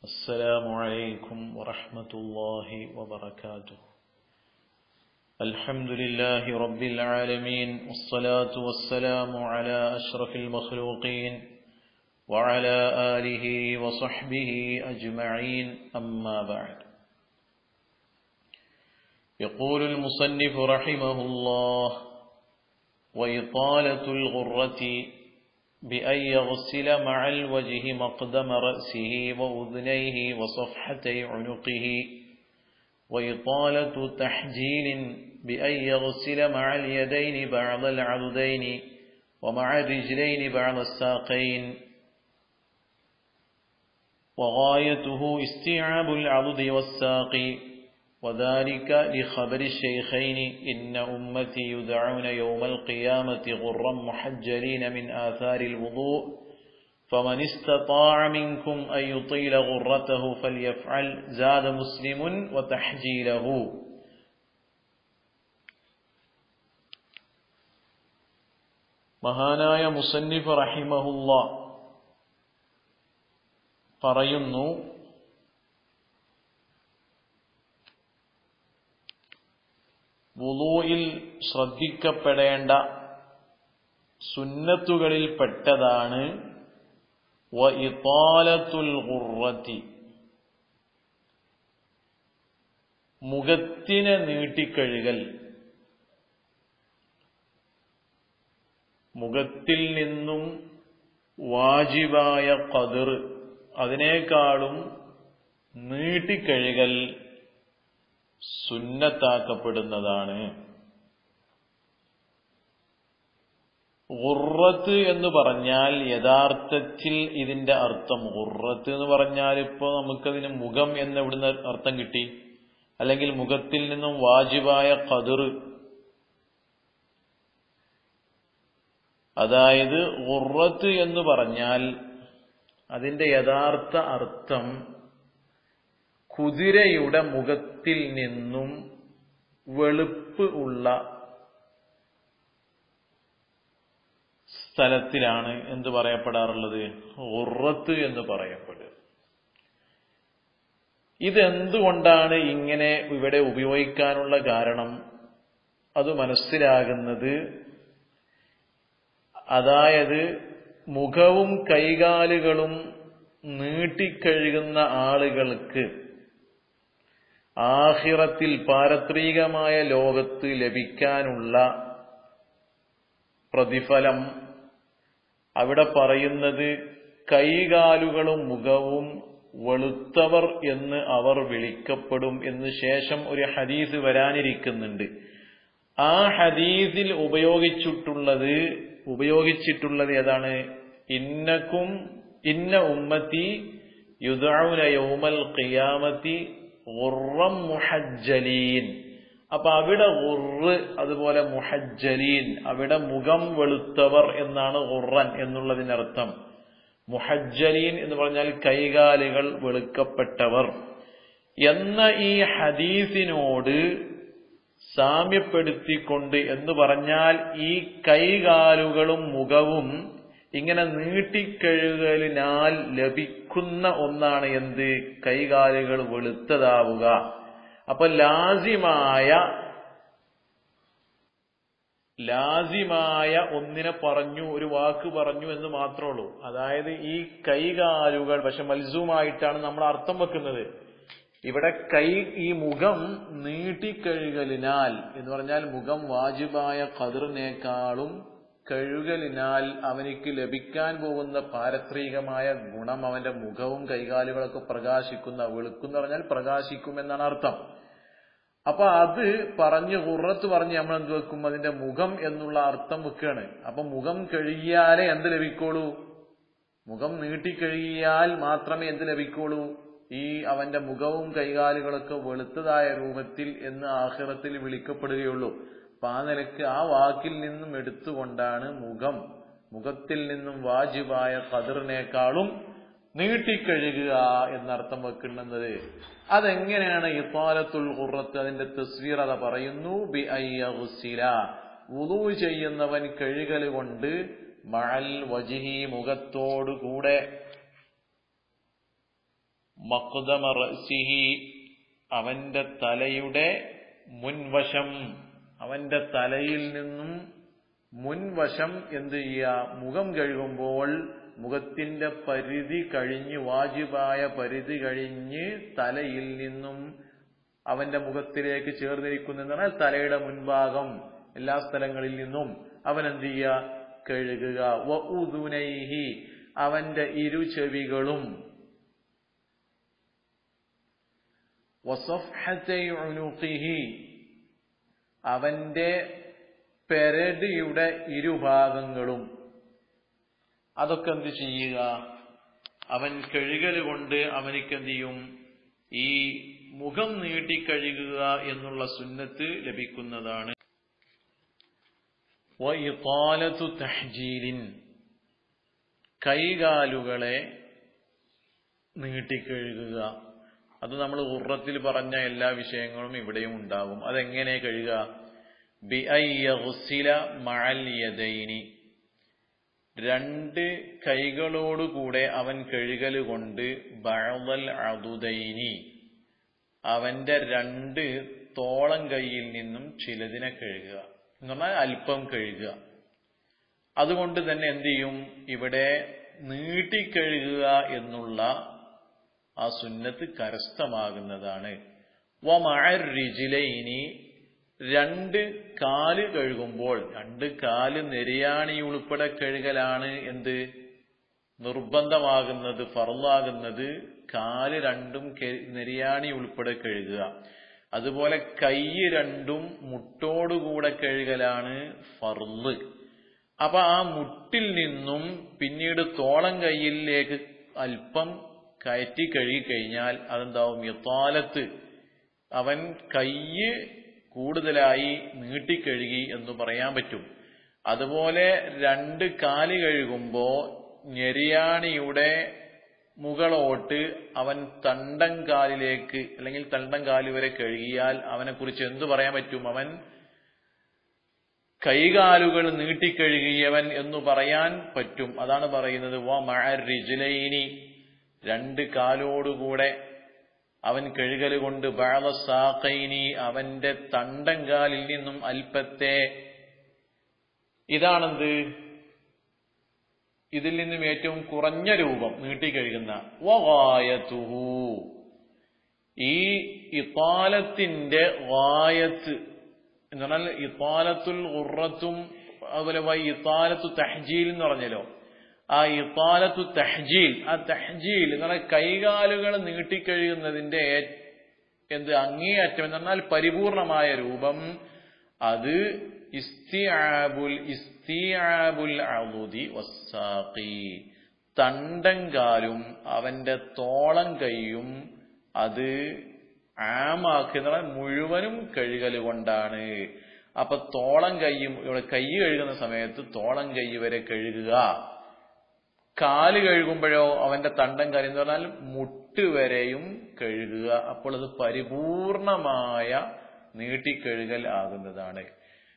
السلام عليكم ورحمة الله وبركاته. الحمد لله رب العالمين، والصلاة والسلام على أشرف المخلوقين وعلى آله وصحبه أجمعين، أما بعد. يقول المصنف رحمه الله: وإطالة الغرة بأن يغسل مع الوجه مقدم رأسه وأذنيه وصفحتي عنقه، وإطالة تحجيل بأن يغسل مع اليدين بعض العضدين ومع الرجلين بعض الساقين، وغايته استيعاب العضد والساق، وذلك لخبر الشيخين: إن أمتي يدعون يوم القيامة غرا محجلين من آثار الوضوء، فمن استطاع منكم أن يطيل غرته فليفعل. زاد مسلم وتحجيله. മഹാനായ മുസന്നിഫ് റഹിമഹുല്ലാഹ് പറയുന്നു, വുളൂഇൽ ശ്രദ്ധിക്കപ്പെടേണ്ട സുന്നത്തുകളിൽ പെട്ടതാണ് വഇതാലത്തുൽ ഗുർറത്തി, മുഖത്തിനെ നീട്ടിക്കഴുകൽ. മുഖത്തിൽ നിന്നും വാജിബായ ഖദർ, അതിനേക്കാളും നീട്ടിക്കഴുകൽ സുന്നത്താക്കപ്പെടുന്നതാണ്. ഗുർറത്ത് എന്ന് പറഞ്ഞാൽ യഥാർത്ഥത്തിൽ ഇതിന്റെ അർത്ഥം, ഗുർറത്ത് എന്ന് പറഞ്ഞാൽ ഇപ്പൊ നമുക്കതിന് മുഖം എന്ന് എവിടുന്ന് അർത്ഥം കിട്ടി? അല്ലെങ്കിൽ മുഖത്തിൽ നിന്നും വാജിബായ ഖദർ, അതായത് ഗുർറത്ത് എന്ന് പറഞ്ഞാൽ അതിന്റെ യഥാർത്ഥ അർത്ഥം കുതിരയുടെ മുഖത്തിൽ നിന്നും വെളുപ്പ് ഉള്ള സ്ഥലത്തിലാണ് എന്ത് പറയപ്പെടാറുള്ളത്? ഗുർറത്ത് എന്ന് പറയപ്പെടുക. ഇതെന്തുകൊണ്ടാണ് ഇങ്ങനെ ഇവിടെ ഉപയോഗിക്കാനുള്ള കാരണം അത് മനസ്സിലാകുന്നത്, അതായത് മുഖവും കൈകാലുകളും നീട്ടിക്കഴുകുന്ന ആളുകൾക്ക് ആഖിറത്തിൽ പാരത്രികമായ ലോകത്ത് ലഭിക്കാനുള്ള പ്രതിഫലം അവിടെ പറയുന്നത് കൈകാലുകളും മുഖവും വെളുത്തവർ എന്ന് അവർ വിളിക്കപ്പെടും എന്ന് ശേഷം ഒരു ഹദീസ് വരാനിരിക്കുന്നുണ്ട്. ആ ഹദീസിൽ ഉപയോഗിച്ചിട്ടുള്ളത് ഏതാണ്? ഇന്ന ഉമ്മത്തി യുദഊന യൗമൽ ഖിയാമത്തി ഗുർറം മുഹജ്ജലീൻ. അപ്പൊ അവിടെ ഗുർറ്, അതുപോലെ മുഹജ്ജലീൻ, അവിടെ മുഖം വെളുത്തവർ എന്നാണ് ഗുർറൻ എന്നുള്ളതിനർത്ഥം. മുഹജ്ജലീൻ എന്ന് പറഞ്ഞാൽ കൈകാലുകൾ വെളുക്കപ്പെട്ടവർ എന്ന ഈ ഹദീസിനോട് സാമ്യപ്പെടുത്തിക്കൊണ്ട് എന്ന് പറഞ്ഞാൽ ഈ കൈകാലുകളും മുഖവും ഇങ്ങനെ നീട്ടിക്കഴുകലിനാൽ ലഭിക്കുന്ന ഒന്നാണ് എന്ത്? കൈകാലുകൾ വെളുത്തതാവുക. അപ്പൊ ലാസിമായ ഒന്നിനെ പറഞ്ഞു, ഒരു വാക്ക് പറഞ്ഞു എന്ന് മാത്രമേ ഉള്ളൂ. അതായത് ഈ കൈകാലുകൾ, പക്ഷെ മൽസൂമായിട്ടാണ് നമ്മൾ അർത്ഥം വെക്കുന്നത്. ഇവിടെ ഈ മുഖം നീട്ടിക്കഴുകലിനാൽ എന്ന് പറഞ്ഞാൽ മുഖം വാജിബായ ഖദറിനേക്കാളും കഴുകലിനാൽ അവനിക്ക് ലഭിക്കാൻ പോകുന്ന പാരത്രികമായ ഗുണം, അവന്റെ മുഖവും കൈകാലുകളൊക്കെ പ്രകാശിക്കുന്ന, വെളുക്കുന്ന പറഞ്ഞാൽ പ്രകാശിക്കുമെന്നാണ് അർത്ഥം. അപ്പൊ അത് പറഞ്ഞ് ഗുർറത്ത് പറഞ്ഞ് നമ്മൾ എന്ത് വെക്കും? അതിന്റെ മുഖം എന്നുള്ള അർത്ഥം വെക്കുകയാണ്. അപ്പൊ മുഖം കഴുകിയാലേ എന്ത് ലഭിക്കുള്ളൂ? മുഖം നീട്ടിക്കഴുകിയാൽ മാത്രമേ എന്ത് ലഭിക്കുള്ളൂ? ഈ അവന്റെ മുഖവും കൈകാലുകളൊക്കെ വെളുത്തതായ രൂപത്തിൽ എന്ന് ആഖിറത്തിൽ വിളിക്കപ്പെടുകയുള്ളൂ. അപ്പൊ ആ നിലക്ക് ആ വാക്കിൽ നിന്നും എടുത്തുകൊണ്ടാണ് മുഖത്തിൽ നിന്നും വാജിബായ ഖദറിനേക്കാളും നീട്ടിക്കഴുകുക എന്നർത്ഥം വെക്കുന്നത്. അതെങ്ങനെയാണ് ഇതാലത്തുൽ ഖുർറത്ത്? അതിന്റെ തസ്വീർ അത പറയുന്നു. ബി അയ്യഗ്സില, വുളൂ ചെയ്യുന്നവൻ കഴുകൽ കൊണ്ട്, മഅൽ വജ്ഹി, മുഖത്തോടുകൂടെ, മഖ്ദമ റഅ്സിഹി, അവന്റെ തലയുടെ മുൻവശം, അവന്റെ തലയിൽ നിന്നും മുൻവശം എന്ത് ചെയ്യുക, മുഖം കഴുകുമ്പോൾ മുഖത്തിന്റെ പരിധി കഴിഞ്ഞ്, വാജിബായ പരിധി കഴിഞ്ഞ് തലയിൽ നിന്നും അവന്റെ മുഖത്തിലേക്ക് ചേർന്നിരിക്കുന്ന തലയുടെ മുൻഭാഗം എല്ലാ സ്ഥലങ്ങളിൽ നിന്നും അവൻ എന്ത് ചെയ്യുക, കഴുകുക. വഉദുനൈഹി, അവന്റെ ഇരു ചെവികളും, വസഫ്ഹതൈ ഉനുഖിഹി, അവന്റെ പെരടിയുടെ ഇരുഭാഗങ്ങളും, അതൊക്കെ എന്ത് ചെയ്യുക, അവൻ കഴുകൽ കൊണ്ട് അവനിക്ക് എന്ത് ചെയ്യും, ഈ മുഖം നീട്ടിക്കഴുകുക എന്നുള്ള സുന്നത്ത് ലഭിക്കുന്നതാണ്. വഇതാലതു തഹ്ജീലിൻ, കൈകാലുകളെ നീട്ടിക്കഴുകുക. അത് നമ്മൾ ഉറത്തിൽ പറഞ്ഞ എല്ലാ വിഷയങ്ങളും ഇവിടെയും ഉണ്ടാകും. അതെങ്ങനെ കഴുകുക? ബിഅയ്യഗ്സില മഅൽ യദൈനി, രണ്ട് കൈകളോടുകൂടെ അവൻ കഴുകൽ കൊണ്ട് ബഅദൽ അദുദൈനി, അവന്റെ രണ്ട് തോളം കൈയിൽ നിന്നും ചിലതിനെ കഴുകുക എന്ന് പറഞ്ഞാൽ അല്പം കഴുകുക. അതുകൊണ്ട് തന്നെ എന്ത് ചെയ്യും, ഇവിടെ നീട്ടിക്കഴുകുക എന്നുള്ള ആ സുന്നത്ത് കരസ്ഥമാകുന്നതാണ്. വമഅർ റിജ്ലൈനി, രണ്ട് കാല് കഴുകുമ്പോൾ, രണ്ട് കാല് നെരിയാണി ഉൾപ്പെടെ കഴുകലാണ് എന്ത് നിർബന്ധമാകുന്നത്, ഫർളാകുന്നത്. കാല് രണ്ടും നെരിയാണി ഉൾപ്പെടെ കഴുകുക. അതുപോലെ കൈ രണ്ടും മുട്ടോടുകൂടെ കഴുകലാണ് ഫർള്. അപ്പൊ ആ മുട്ടിൽ നിന്നും പിന്നീട് തോളം കൈയിലേക്ക് അല്പം കയറ്റി കഴുകിക്കഴിഞ്ഞാൽ അതെന്താവും, ഇത്താലത്ത്, അവൻ കയ്യ് കൂടുതലായി നീട്ടിക്കഴുകി എന്ന് പറയാൻ പറ്റും. അതുപോലെ രണ്ട് കാല് കഴുകുമ്പോ ഞെരിയാണിയുടെ മുകളോട്ട് അവൻ തണ്ടം കാലിലേക്ക് അല്ലെങ്കിൽ തണ്ടം കാല് വരെ കഴുകിയാൽ അവനെ കുറിച്ച് എന്തു പറയാൻ പറ്റും, അവൻ കൈകാലുകൾ നീട്ടിക്കഴുകിയവൻ എന്ന് പറയാൻ പറ്റും. അതാണ് പറയുന്നത് വമഅർ റിജ്ലൈനി, രണ്ട് കാലോടുകൂടെ അവൻ കഴുകൽ കൊണ്ട് ബഅദ സാഖൈനി, അവന്റെ തണ്ടം കാലിൽ നിന്നും അല്പത്തെ. ഇതാണെന്ത്, ഇതിൽ നിന്നും ഏറ്റവും കുറഞ്ഞ രൂപം നീട്ടിക്കഴുകുന്ന. വഗായതുഹു, ഈ ഇതാലത്തിന്റെ ഗായത്ത് എന്ന് പറഞ്ഞാൽ ഇതാലത്തുൽ ഖുറത്തും അതുപോലെ ഇതാലത്തു തഹ്ജീൽ എന്ന് പറഞ്ഞല്ലോ, ആ ഇതാലത്തു തഹ്ജീൽ, ആ തഹ്ജീൽ എന്ന് പറഞ്ഞാൽ കൈകാലുകൾ നീട്ടിക്കഴുകുന്നതിന്റെ അങ്ങേയറ്റം എന്ന് പറഞ്ഞാൽ പരിപൂർണമായ രൂപം, അത് ഇസ്തിആബുൽ അളുദി വസ്സാഖി, തണ്ടം കാലും അവന്റെ തോളം കൈയും അത് ആമാക്കി എന്ന് പറഞ്ഞാൽ മുഴുവനും കഴുകൽ കൊണ്ടാണ്. അപ്പൊ തോളം കൈയും, ഇവിടെ കൈ കഴുകുന്ന സമയത്ത് തോളം കൈ വരെ കഴുകുക. കാല് കഴുകുമ്പോഴോ അവന്റെ തണ്ടം കാല് എന്ന് പറഞ്ഞാൽ മുട്ട് വരെയും കഴുകുക. അപ്പോൾ അത് പരിപൂർണമായ നീട്ടിക്കഴുകൽ ആകുന്നതാണ്.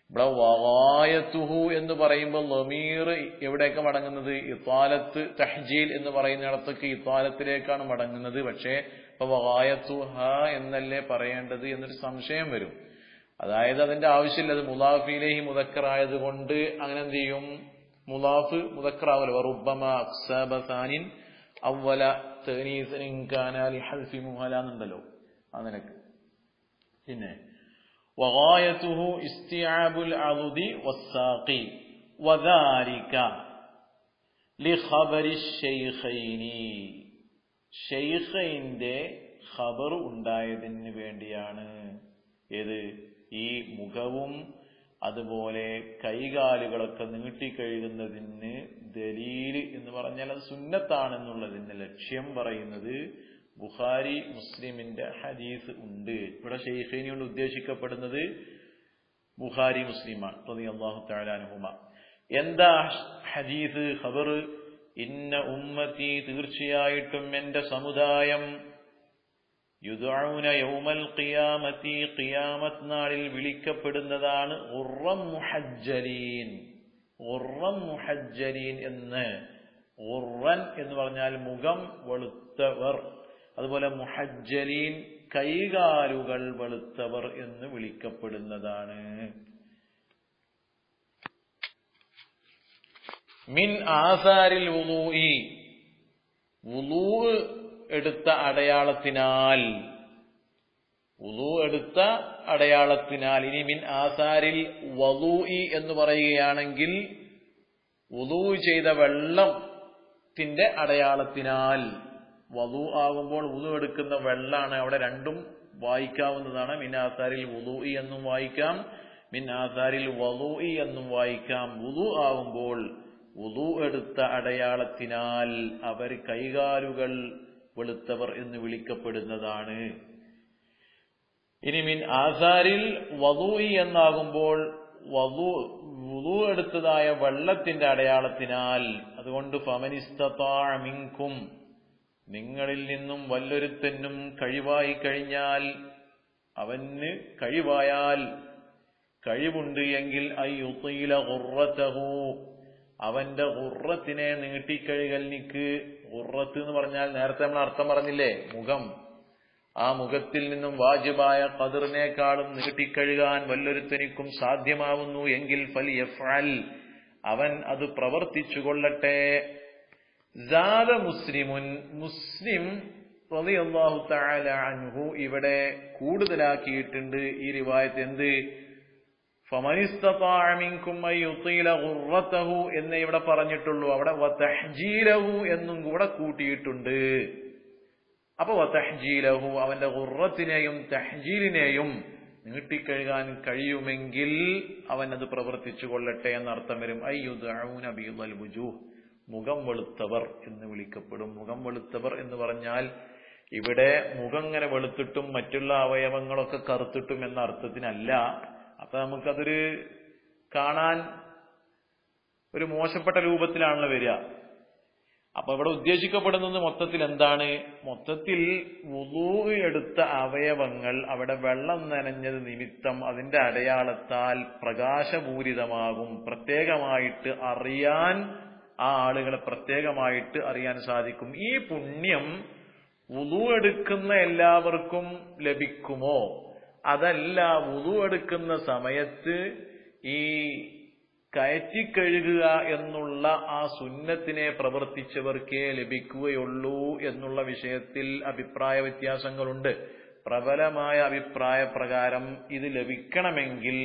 ഇവിടെ വഗായതുഹു എന്ന് പറയുമ്പോൾ ലമീർ എവിടെയൊക്കെ മടങ്ങുന്നത്, ഇതാലത്ത് തഹ്ജീൽ എന്ന് പറയുന്നിടത്തൊക്കെ ഇതാലത്തിലേക്കാണ് മടങ്ങുന്നത്. പക്ഷേ ഇപ്പൊ വഗായതുഹ എന്നല്ലേ പറയേണ്ടത് എന്നൊരു സംശയം വരും. അതായത് അതിന്റെ ആവശ്യമില്ല, അത് മുളാഫ് ഇലൈഹി മുദക്കറായത് കൊണ്ട് അങ്ങനെ എന്ത് ചെയ്യും, മുളാഫ് മുദക്കറാവല്ലോ. വറുബ്ബമ അക്സബ സാനിൻ അവല തനീസൻ ഇൻ കാന ലിഹൽഫി മുഹല എന്നുണ്ടല്ലോ, അതിനൊക്കെ. പിന്നെ വഗായതുഹു ഇസ്തിആബുൽ അളുദി വസ്സാഖി വദാലിക ലിഖബരി ശൈഖൈനി, ശൈഖൈന്റെ ഖബർ ഉണ്ടായതിന് വേണ്ടിയാണ്. ഏത്, ഈ മുഖവും അതുപോലെ കൈകാലുകളൊക്കെ നീട്ടിക്കഴുകുന്നതിന് ദലീല് എന്ന് പറഞ്ഞാൽ അത് സുന്നത്താണെന്നുള്ളതിന്റെ ലക്ഷ്യം പറയുന്നത് ബുഖാരി മുസ്ലിമിന്റെ ഹദീസ് ഉണ്ട്. ഇവിടെ ശൈഖൈനി കൊണ്ട് ഉദ്ദേശിക്കപ്പെടുന്നത് ബുഖാരി മുസ്ലിമാണ് റളിയല്ലാഹു തആല അൻഹുമ. എന്താ ഹദീസ് ഖബർ? ഇന്ന ഉമ്മത്തി, തീർച്ചയായിട്ടും എന്റെ സമുദായം, യുദ്ഊന യൗമൽ ഖിയാമത്തി, ഖിയാമത്ത് നാളിൽ വിളിക്കപ്പെടുന്നതാണ് ഗുർറം മുഹജ്ജലീൻ, ഗുർറം മുഹജ്ജലീൻ എന്ന്. ഗുർറൻ എന്ന് പറഞ്ഞാൽ മുഖം വെളുത്തവർ, അതുപോലെ മുഹജ്ജലീൻ കൈകാലുകൾ വെളുത്തവർ എന്ന് വിളിക്കപ്പെടുന്നതാണ്. മിൻ ആസാരിൽ വുളൂഇ, വുളൂ എടുത്ത അടയാളത്തിനാൽ, വുളൂ എടുത്ത അടയാളത്തിനാൽ. ഇനി മിൻ ആസാരിൽ വളൂഇ എന്ന് പറയുകയാണെങ്കിൽ വുളൂ ചെയ്ത വെള്ളത്തിന്റെ അടയാളത്തിനാൽ. വളൂ ആകുമ്പോൾ വുളൂ എടുക്കുന്ന വെള്ളാണ്, അവിടെ രണ്ടും വായിക്കാവുന്നതാണ്. മിൻ ആസാരിൽ വുളൂഇ എന്നും വായിക്കാം, മിൻ ആസാരിൽ വളൂഇ എന്നും വായിക്കാം. വുളൂ ആകുമ്പോൾ വുളൂ എടുത്ത അടയാളത്തിനാൽ അവർ കൈകാലുകൾ വെളുത്തവർ എന്ന് വിളിക്കപ്പെടുന്നതാണ്. ഇനി മിൻ ആസാരിൽ വളൂഇ എന്നാകുമ്പോൾ വുളൂ എടുത്തതായ വെള്ളത്തിന്റെ അടയാളത്തിനാൽ. അതുകൊണ്ട് ഫമനിസ്തതാഅ മിൻകും, നിങ്ങളിൽ നിന്നും വല്ലൊരുത്തനും കഴിവായി കഴിഞ്ഞാൽ, അവന് കഴിവായാൽ, കഴിവുണ്ട് എങ്കിൽ അയ്യുതീല ഗുർറതഹു, അവന്റെ ഗുർറത്തിനെ നീട്ടിക്കഴുകൽനിക്ക്. ഗുർറത്ത് എന്ന് പറഞ്ഞാൽ നേരത്തെ നമ്മൾ അർത്ഥം പറഞ്ഞില്ലേ, മുഖം. ആ മുഖത്തിൽ നിന്നും വാജിബായ ഖദറിനേക്കാളും നീട്ടിക്കഴുകാൻ വല്ലൊരുത്തനിക്കും സാധ്യമാവുന്നു എങ്കിൽ ഫൽയഫ്അൽ, അവൻ അത് പ്രവർത്തിച്ചു കൊള്ളട്ടെ. സാദ മുസ്ലിമുൻ, മുസ്ലിം റളിയല്ലാഹു തആല അൻഹു ഇവിടെ കൂടുതലാക്കിയിട്ടുണ്ട് ഈ റിവായത്ത്. എന്ത്? ഫമനിസ്തതാഅ മിൻകും അയ്യുതീല ഗുർറതഹു എന്നേ ഇവിടെ പറഞ്ഞിട്ടുള്ളൂ. അവിടെ വതഹ്ജീലഹു എന്നും കൂടെ കൂട്ടിയിട്ടുണ്ട്. അപ്പൊ വതഹ്ജീലഹു, അവന്റെ ഗുർറത്തിനെയും തഹ്ജീലിനെയും നീട്ടിക്കഴുകാൻ കഴിയുമെങ്കിൽ അവൻ അത് പ്രവർത്തിച്ചു കൊള്ളട്ടെ എന്നർത്ഥം വരും. അയ്യുദഊന ബിദൽ വുജൂഹ്, മുഖം വെളുത്തവർ എന്ന് വിളിക്കപ്പെടും. മുഖം വെളുത്തവർ എന്ന് പറഞ്ഞാൽ ഇവിടെ മുഖം ഇങ്ങനെ വെളുത്തിട്ടും മറ്റുള്ള അവയവങ്ങളൊക്കെ കറുത്തിട്ടും എന്ന അർത്ഥത്തിനല്ല. അപ്പൊ നമുക്കതൊരു കാണാൻ ഒരു മോശപ്പെട്ട രൂപത്തിലാണല്ലോ വരിക. അപ്പൊ ഇവിടെ ഉദ്ദേശിക്കപ്പെടുന്നത് മൊത്തത്തിൽ എന്താണ്? മൊത്തത്തിൽ വുളൂ എടുത്ത അവയവങ്ങൾ അവിടെ വെള്ളം നനഞ്ഞത് നിമിത്തം അതിന്റെ അടയാളത്താൽ പ്രകാശപൂരിതമാകും. പ്രത്യേകമായിട്ട് അറിയാൻ, ആ ആളുകളെ പ്രത്യേകമായിട്ട് അറിയാൻ സാധിക്കും. ഈ പുണ്യം വുളൂ എടുക്കുന്ന എല്ലാവർക്കും ലഭിക്കുമോ? അതല്ല, വുളൂ എടുക്കുന്ന സമയത്ത് ഈ കയറ്റിക്കഴുകുക എന്നുള്ള ആ സുന്നത്തിനെ പ്രവർത്തിച്ചവർക്കേ ലഭിക്കുകയുള്ളൂ എന്നുള്ള വിഷയത്തിൽ അഭിപ്രായ വ്യത്യാസങ്ങളുണ്ട്. പ്രബലമായ അഭിപ്രായ പ്രകാരം ഇത് ലഭിക്കണമെങ്കിൽ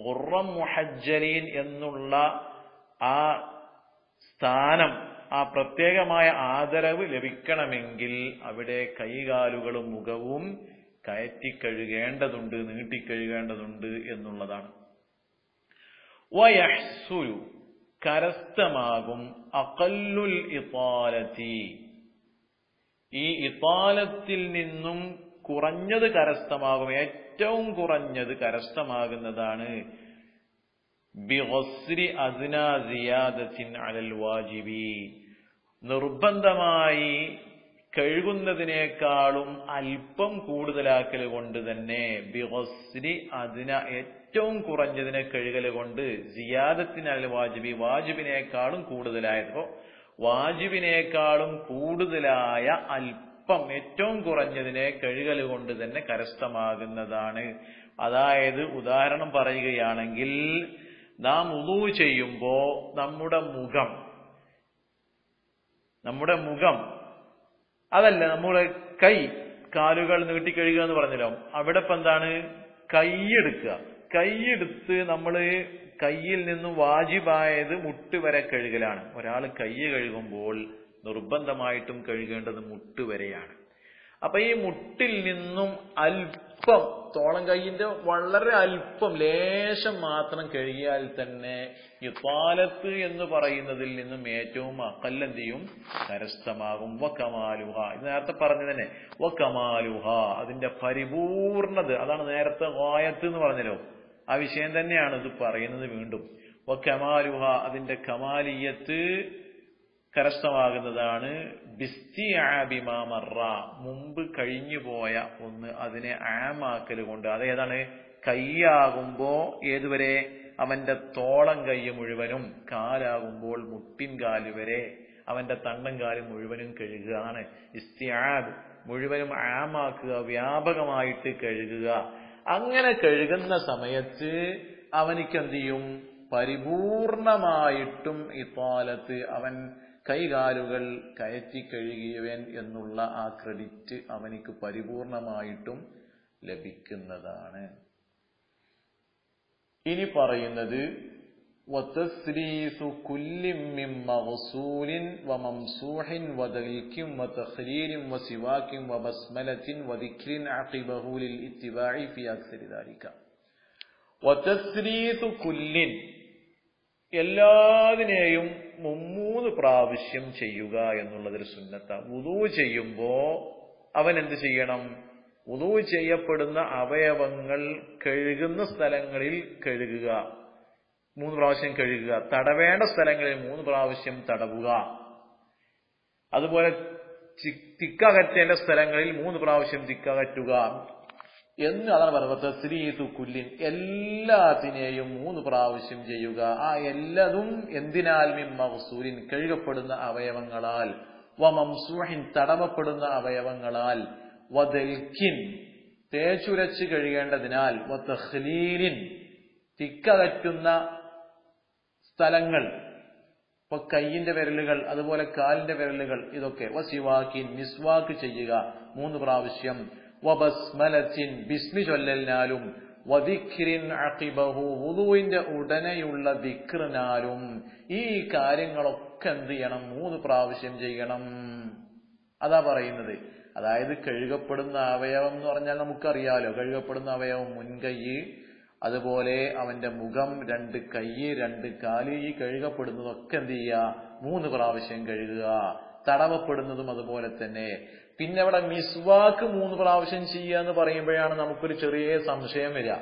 ഗുർറം മുഹജ്ജലീൻ എന്നുള്ള ആ സ്ഥാനം, ആ പ്രത്യേകമായ ആദരവ് ലഭിക്കണമെങ്കിൽ അവിടെ കൈകാലുകളും മുഖവും കയറ്റിക്കഴുകേണ്ടതുണ്ട്, നീട്ടിക്കഴുകേണ്ടതുണ്ട് എന്നുള്ളതാണ്. വയഹ്സുലു, കരസ്ഥമാകും, അഖല്ലുൽ ഇതാലതി, ഈ ഇതാലത്തിൽ നിന്നും കുറഞ്ഞത് കരസ്ഥമാകും. ഏറ്റവും കുറഞ്ഞത് കരസ്ഥമാകുന്നതാണ് ബിഗസ്രി അദ്നാ സിയാദത്തിൻ അലൽ വാജിബി, നിർബന്ധമായി കഴുകുന്നതിനേക്കാളും അല്പം കൂടുതലാക്കൽ കൊണ്ട് തന്നെ. ബിഗസ്രി അദ്ന, ഏറ്റവും കുറഞ്ഞതിനെ കഴുകൽ കൊണ്ട്. സിയാദത്തിൻ അലൽ വാജിബി, വാജിബിനേക്കാളും കൂടുതലായത്. അപ്പോ വാജിബിനേക്കാളും കൂടുതലായ അല്പം, ഏറ്റവും കുറഞ്ഞതിനെ കഴുകൽ കൊണ്ട് തന്നെ കരസ്ഥമാകുന്നതാണ്. അതായത് ഉദാഹരണം പറയുകയാണെങ്കിൽ, നാം വുളൂ ചെയ്യുമ്പോ നമ്മുടെ മുഖം അതല്ല, നമ്മുടെ കൈ, കാലുകൾ നീട്ടിക്കഴുകുക എന്ന് പറഞ്ഞല്ലോ. അവിടെ ഇപ്പൊ എന്താണ്? കൈയെടുത്ത് നമ്മള് കയ്യിൽ നിന്നും വാജിബായത് മുട്ട് വരെ കഴുകലാണ്. ഒരാൾ കൈ കഴുകുമ്പോൾ നിർബന്ധമായിട്ടും കഴുകേണ്ടത് മുട്ട് വരെയാണ്. അപ്പൊ ഈ മുട്ടിൽ നിന്നും അല്പം, തോളം കൈയിന്റെ വളരെ അല്പം, ലേശം മാത്രം കഴുകിയാൽ തന്നെ ഇതാലത്ത് എന്ന് പറയുന്നതിൽ നിന്നും ഏറ്റവും അഖല്ലെന്തിയും കരസ്ഥമാകും. വകമാലുഹ, ഇത് നേരത്തെ പറഞ്ഞു തന്നെ. വകമാലുഹ, അതിന്റെ പരിപൂർണത, അതാണ് നേരത്തെ ഗായത്ത് എന്ന് പറഞ്ഞല്ലോ, ആ വിഷയം തന്നെയാണ് ഇത് പറയുന്നത് വീണ്ടും. വകമാലുഹ, അതിന്റെ കമാലിയത്ത് കരസ്ഥമാകുന്നതാണ് ബിസ്തിആബി മാ മറ, മുമ്പ് കഴിഞ്ഞു പോയ ഒന്ന് അതിനെ ആമാക്കൽ കൊണ്ട്. അതേതാണ്? കൈയാകുമ്പോ ഏതുവരെ? അവന്റെ തോളം കൈ മുഴുവനും, കാലാകുമ്പോൾ മുട്ടിൻ കാല് വരെ, അവന്റെ തണ്ടൻ കാല് മുഴുവനും കഴുകുകയാണ് ഇസ്തിആബ്. മുഴുവനും ആമാക്കുക, വ്യാപകമായിട്ട് കഴുകുക. അങ്ങനെ കഴുകുന്ന സമയത്ത് അവനിക്ക് എന്ത് ചെയ്യും? പരിപൂർണമായിട്ടും ഇത്താലത്ത്, അവൻ കൈകാലുകൾ കയറ്റി കഴുകിയവൻ എന്നുള്ള ആ ക്രെഡിറ്റ് അവനിക്ക് പരിപൂർണമായിട്ടും ലഭിക്കുന്നതാണ്. ഇനി പറയുന്നത് وَتَسْرِيثُ كُلٍّ مِّن مَّغْسُولٍ وَمَمْسُوحٍ وَدَلْكٍ وَتَخْلِيلٍ وَسِوَاكٍ وَبَسْمَلَةٍ وَذِكْرٍ عَقِبَهُ لِلْإِتِّبَاعِ فِي أَكْثَرِ ذَلِكَ. وَتَسْرِيثُ كُلٍّ, എല്ലാതിനെയും 3 പ്രാവശ്യം ചെയ്യുക എന്നുള്ളതൊരു സുന്നത്താണ്. വുളൂ ചെയ്യുമ്പോ അവൻ എന്ത് ചെയ്യണം? വുളൂ ചെയ്യപ്പെടുന്ന അവയവങ്ങൾ കഴുകുന്ന സ്ഥലങ്ങളിൽ കഴുകുക, 3 പ്രാവശ്യം കഴുകുക. തടവേണ്ട സ്ഥലങ്ങളിൽ 3 പ്രാവശ്യം തടവുക. അതുപോലെ തിക്കകറ്റേണ്ട സ്ഥലങ്ങളിൽ 3 പ്രാവശ്യം തിക്കകറ്റുക എന്ന് അതാണ് പറയുന്നത്. തസ്രീതു കുല്ലിൻ, എല്ലാത്തിനെയും 3 പ്രാവശ്യം ചെയ്യുക. ആ എല്ലാതും എന്തിനാൽ? മിൻ മഗ്സൂലിൻ, കഴുകപ്പെടുന്ന അവയവങ്ങളാൽ, വമംസൂഹിൻ, തടവപ്പെടുന്ന അവയവങ്ങളാൽ, വദൽക്കിൻ, തേച്ചുരച്ച് കഴുകേണ്ടതിനാൽ, വതഖ്ലീലിൻ, തിക്കകറ്റുന്ന സ്ഥലങ്ങൾ, ഇപ്പൊ കൈയിന്റെ വിരലുകൾ, അതുപോലെ കാലിന്റെ വിരലുകൾ, ഇതൊക്കെ. വസിവാക്കിൻ, മിസ്വാക്ക് ചെയ്യുക 3 പ്രാവശ്യം. വബസ്മലത്തിൻ, ബിസ്മി ചൊല്ലലിനാലും. വദിക്രിൻ അഖിബഹു, വുദൂഇന്റെ ഉടനെയുള്ള ദിക്റിനാലും. ഈ കാര്യങ്ങളൊക്കെ എന്ത് ചെയ്യണം? 3 പ്രാവശ്യം ചെയ്യണം. അതാ പറയുന്നത്. അതായത് കഴുകപ്പെടുന്ന അവയവം എന്ന് പറഞ്ഞാൽ നമുക്കറിയാലോ, കഴുകപ്പെടുന്ന അവയവം മുൻകൈ, അതുപോലെ അവന്റെ മുഖം, 2 കൈ, 2 കാല്. ഈ കഴുകപ്പെടുന്നതൊക്കെ എന്ത് ചെയ്യുക? 3 പ്രാവശ്യം കഴുകുക. തടവപ്പെടുന്നതും അതുപോലെ തന്നെ. പിന്നെ അവിടെ മിസ്വാക്ക് 3 പ്രാവശ്യം ചെയ്യുക എന്ന് പറയുമ്പോഴാണ് നമുക്കൊരു ചെറിയ സംശയം വരിക.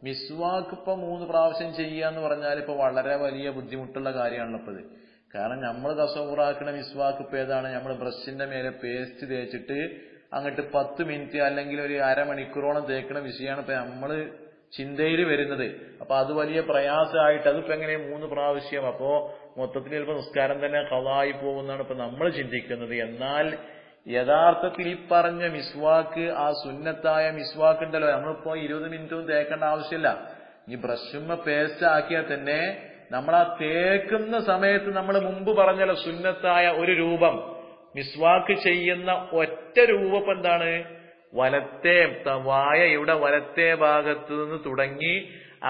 മിസ്വാക്ക് ഇപ്പൊ 3 പ്രാവശ്യം ചെയ്യുക എന്ന് പറഞ്ഞാൽ ഇപ്പൊ വളരെ വലിയ ബുദ്ധിമുട്ടുള്ള കാര്യമാണല്ലോ ഇപ്പത്. കാരണം നമ്മൾ തസവ്വുറാക്കുന്ന മിസ്വാക്ക് ഇപ്പൊ ഏതാണ്? നമ്മൾ ബ്രഷിന്റെ മേലെ പേസ്റ്റ് തേച്ചിട്ട് അങ്ങോട്ട് 10 മിനിറ്റ് അല്ലെങ്കിൽ ഒരു അരമണിക്കൂറോളം തേക്കുന്ന വിഷയമാണ് ഇപ്പൊ നമ്മള് ചിന്തയിൽ വരുന്നത്. അപ്പൊ അത് വലിയ പ്രയാസമായിട്ട് അതിപ്പോ എങ്ങനെ 3 പ്രാവശ്യം? അപ്പോ മൊത്തത്തിൽ ചിലപ്പോൾ നിസ്കാരം തന്നെ ഖളായി പോകുന്നതാണ് ഇപ്പൊ നമ്മൾ ചിന്തിക്കുന്നത്. എന്നാൽ യഥാർത്ഥത്തിൽ ഈ പറഞ്ഞ മിസ്വാക്ക്, ആ സുന്നത്തായ മിസ്വാക്ക് ഉണ്ടല്ലോ, നമ്മളിപ്പോ 20 മിനിറ്റൊന്നും തേക്കേണ്ട ആവശ്യമില്ല. ഈ ബ്രഷുമ്മ പേസ്റ്റ് ആക്കിയാൽ തന്നെ നമ്മൾ ആ തേക്കുന്ന സമയത്ത് നമ്മൾ മുമ്പ് പറഞ്ഞല്ലോ സുന്നത്തായ ഒരു രൂപം, മിസ്വാക്ക് ചെയ്യുന്ന ഒറ്റ രൂപം എന്താണ്? വലത്തെ വായയുടെ വലത്തെ ഭാഗത്ത് നിന്ന് തുടങ്ങി